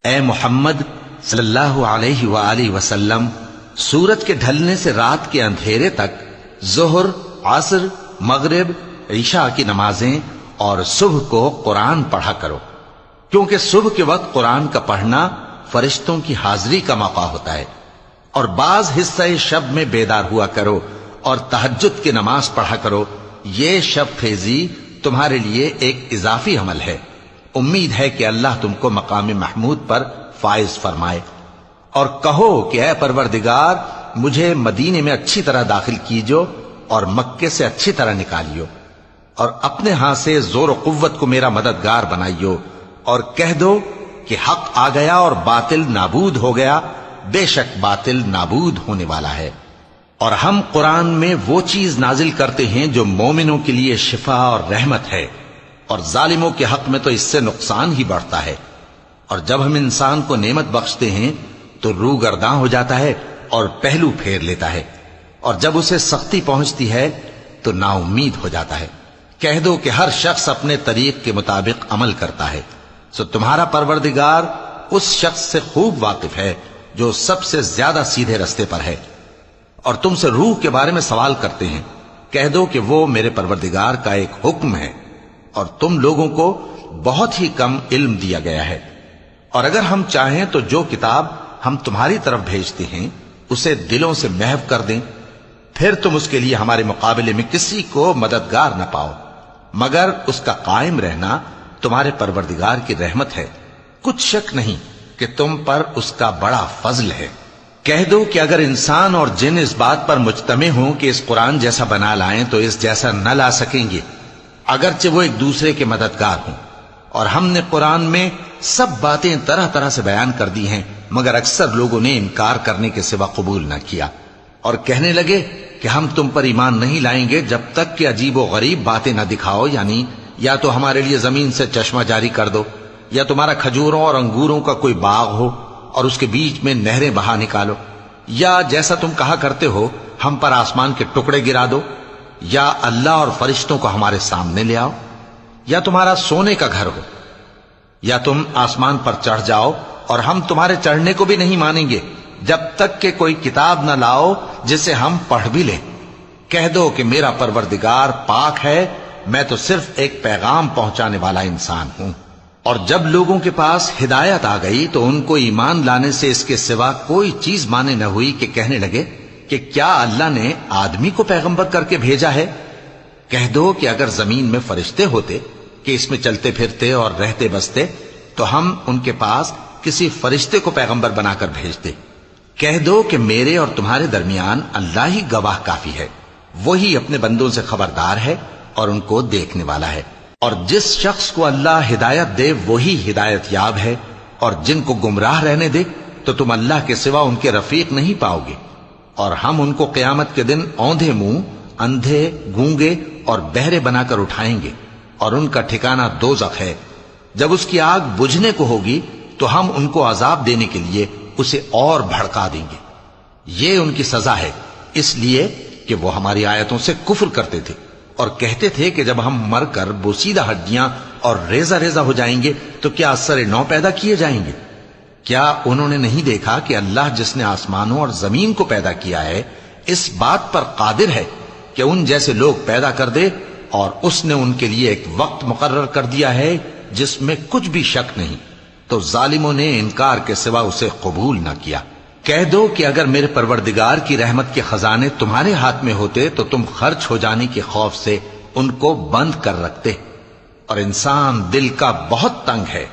اے محمد صلی اللہ علیہ وآلہ وسلم، سورج کے ڈھلنے سے رات کے اندھیرے تک ظہر، عصر، مغرب، عشاء کی نمازیں اور صبح کو قرآن پڑھا کرو، کیونکہ صبح کے وقت قرآن کا پڑھنا فرشتوں کی حاضری کا موقع ہوتا ہے۔ اور بعض حصہ شب میں بیدار ہوا کرو اور تہجد کی نماز پڑھا کرو، یہ شب خیزی تمہارے لیے ایک اضافی عمل ہے۔ امید ہے کہ اللہ تم کو مقام محمود پر فائز فرمائے۔ اور کہو کہ اے پروردگار، مجھے مدینے میں اچھی طرح داخل کیجو اور مکے سے اچھی طرح نکالیو، اور اپنے ہاں سے زور و قوت کو میرا مددگار بنائیو، اور کہہ دو کہ حق آ گیا اور باطل نابود ہو گیا، بے شک باطل نابود ہونے والا ہے۔ اور ہم قرآن میں وہ چیز نازل کرتے ہیں جو مومنوں کے لیے شفا اور رحمت ہے، اور ظالموں کے حق میں تو اس سے نقصان ہی بڑھتا ہے۔ اور جب ہم انسان کو نعمت بخشتے ہیں تو روح گرداں ہو جاتا ہے اور پہلو پھیر لیتا ہے، اور جب اسے سختی پہنچتی ہے تو نا امید ہو جاتا ہے۔ کہہ دو کہ ہر شخص اپنے طریق کے مطابق عمل کرتا ہے، سو تمہارا پروردگار اس شخص سے خوب واقف ہے جو سب سے زیادہ سیدھے رستے پر ہے۔ اور تم سے روح کے بارے میں سوال کرتے ہیں، کہہ دو کہ وہ میرے پروردگار کا ایک حکم ہے، اور تم لوگوں کو بہت ہی کم علم دیا گیا ہے۔ اور اگر ہم چاہیں تو جو کتاب ہم تمہاری طرف بھیجتے ہیں اسے دلوں سے محو کر دیں، پھر تم اس کے لیے ہمارے مقابلے میں کسی کو مددگار نہ پاؤ، مگر اس کا قائم رہنا تمہارے پروردگار کی رحمت ہے، کچھ شک نہیں کہ تم پر اس کا بڑا فضل ہے۔ کہہ دو کہ اگر انسان اور جن اس بات پر مجتمع ہوں کہ اس قرآن جیسا بنا لائیں تو اس جیسا نہ لا سکیں گے، اگرچہ وہ ایک دوسرے کے مددگار ہوں۔ اور ہم نے قرآن میں سب باتیں طرح طرح سے بیان کر دی ہیں، مگر اکثر لوگوں نے انکار کرنے کے سوا قبول نہ کیا، اور کہنے لگے کہ ہم تم پر ایمان نہیں لائیں گے جب تک کہ عجیب و غریب باتیں نہ دکھاؤ، یعنی یا تو ہمارے لیے زمین سے چشمہ جاری کر دو، یا تمہارا کھجوروں اور انگوروں کا کوئی باغ ہو اور اس کے بیچ میں نہریں بہا نکالو، یا جیسا تم کہا کرتے ہو ہم پر آسمان کے ٹکڑے گرا دو، یا اللہ اور فرشتوں کو ہمارے سامنے لے آؤ، یا تمہارا سونے کا گھر ہو، یا تم آسمان پر چڑھ جاؤ اور ہم تمہارے چڑھنے کو بھی نہیں مانیں گے جب تک کہ کوئی کتاب نہ لاؤ جسے ہم پڑھ بھی لیں۔ کہہ دو کہ میرا پروردگار پاک ہے، میں تو صرف ایک پیغام پہنچانے والا انسان ہوں۔ اور جب لوگوں کے پاس ہدایت آ گئی تو ان کو ایمان لانے سے اس کے سوا کوئی چیز مانے نہ ہوئی کہ کہنے لگے کہ کیا اللہ نے آدمی کو پیغمبر کر کے بھیجا ہے؟ کہہ دو کہ اگر زمین میں فرشتے ہوتے کہ اس میں چلتے پھرتے اور رہتے بستے تو ہم ان کے پاس کسی فرشتے کو پیغمبر بنا کر بھیجتے۔ کہہ دو کہ میرے اور تمہارے درمیان اللہ ہی گواہ کافی ہے، وہی اپنے بندوں سے خبردار ہے اور ان کو دیکھنے والا ہے۔ اور جس شخص کو اللہ ہدایت دے وہی ہدایت یاب ہے، اور جن کو گمراہ رہنے دے تو تم اللہ کے سوا ان کے رفیق نہیں پاؤ گے۔ اور ہم ان کو قیامت کے دن اوندھے منہ، اندھے، گونگے اور بہرے بنا کر اٹھائیں گے، اور ان کا ٹھکانہ دوزخ ہے۔ جب اس کی آگ بجھنے کو ہوگی تو ہم ان کو عذاب دینے کے لیے اسے اور بھڑکا دیں گے۔ یہ ان کی سزا ہے، اس لیے کہ وہ ہماری آیتوں سے کفر کرتے تھے اور کہتے تھے کہ جب ہم مر کر بوسیدہ ہڈیاں اور ریزہ ریزہ ہو جائیں گے تو کیا اثر نو پیدا کیے جائیں گے؟ کیا انہوں نے نہیں دیکھا کہ اللہ جس نے آسمانوں اور زمین کو پیدا کیا ہے اس بات پر قادر ہے کہ ان جیسے لوگ پیدا کر دے، اور اس نے ان کے لیے ایک وقت مقرر کر دیا ہے جس میں کچھ بھی شک نہیں، تو ظالموں نے انکار کے سوا اسے قبول نہ کیا۔ کہہ دو کہ اگر میرے پروردگار کی رحمت کے خزانے تمہارے ہاتھ میں ہوتے تو تم خرچ ہو جانے کے خوف سے ان کو بند کر رکھتے، اور انسان دل کا بہت تنگ ہے۔